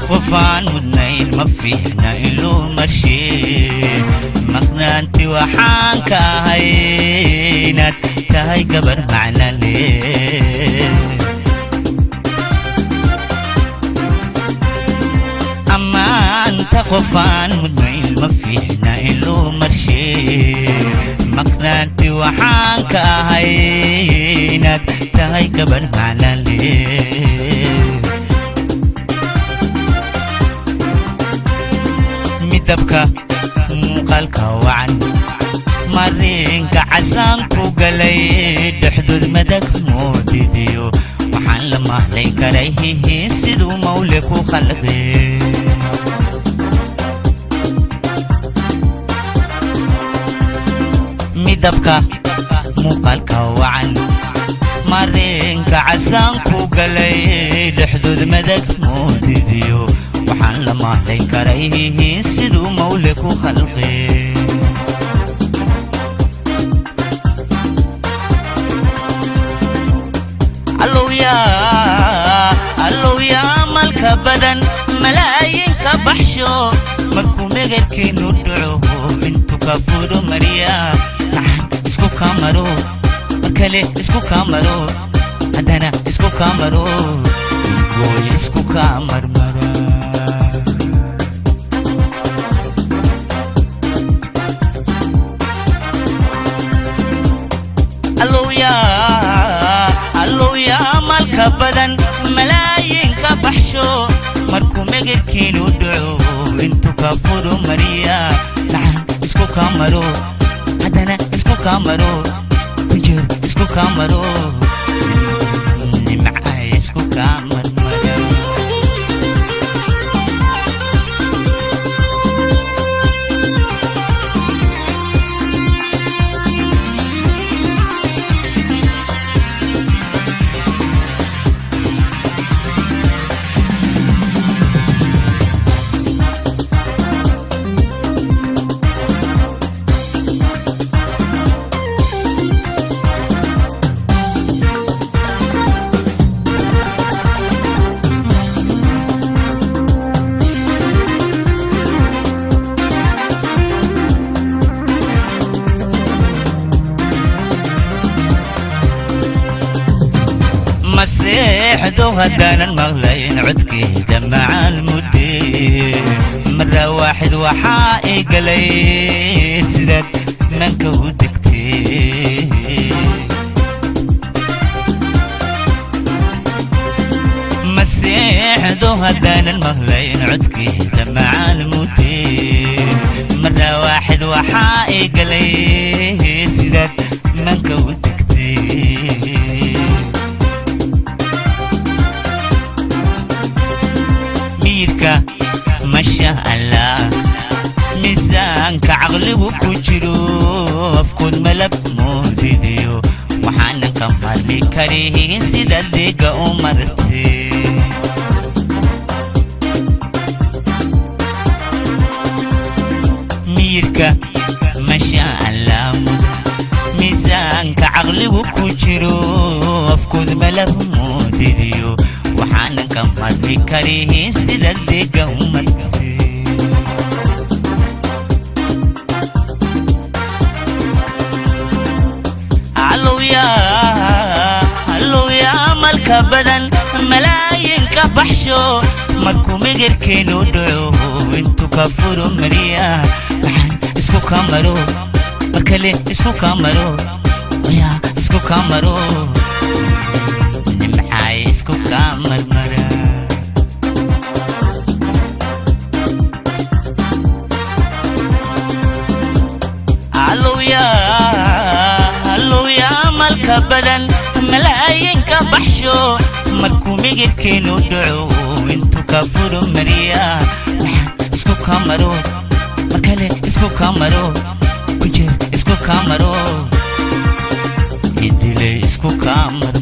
قفان ودنين ما فينا إلو مرشي مقنانتي وحانك هينات تهي قبر معنا ليه أما أنت قفان ودنين ما فينا إلو مرشي مقنانتي وحانك هينات تهي قبر معنا ليه midabka muuqaalka wacan marinka casaanku galay dhexdud madag moodidiyo waxaan la mahlay karay siduu mawle ku khalqay midabka muuqaalka wacan marinka casaanku galay dhexdud madag moodidiyo waxaan la mahlay karay siduu mawle ku khalqay allow yaa malka badan malaayinka baxsho markuu megerkeenu dhaco intu ka fudo mariya isku kamaro markale isku kamaro haddana isku kamaro gooy isku kamarmara allow yaa malka badan malaayinka baxsho markuu megerkeenu dhaco intu ka fudo mariya isku kamaro haddana isku kamaro kujir isku kamaro nimca isku kamarmara مسيحدو هدانا المغلين عدكي دمع المدين مرة واحد وحائق لي سدد منك ودكتي مسيحدو هدانا المغلين عدكي دمع المدين مرة واحد وحائق لي سدد منك ودكتي ما شاء الله ميزانك عقلي وكجرو افكود ملب موديديو وحانا كمال لي كريهين سيدا ديقا امرتي ميركا ما شاء الله ميزانك عقلي وكجرو افكود ملب موديديو waxaan ka madli karihin sida deega umadsi allow yaa malka badan malaayinka baxsho markuu megerkeenu dhaco intu ka furo mariya isku kamaro markale isku kamaro isku kamaro isku kamarmara allow yaa malka badan malaayinka baxsho markuu megerkeenu dhaco intu ka furo mariya isku kamaro markale isku kamaro kujir isku kamaro idile isku kamar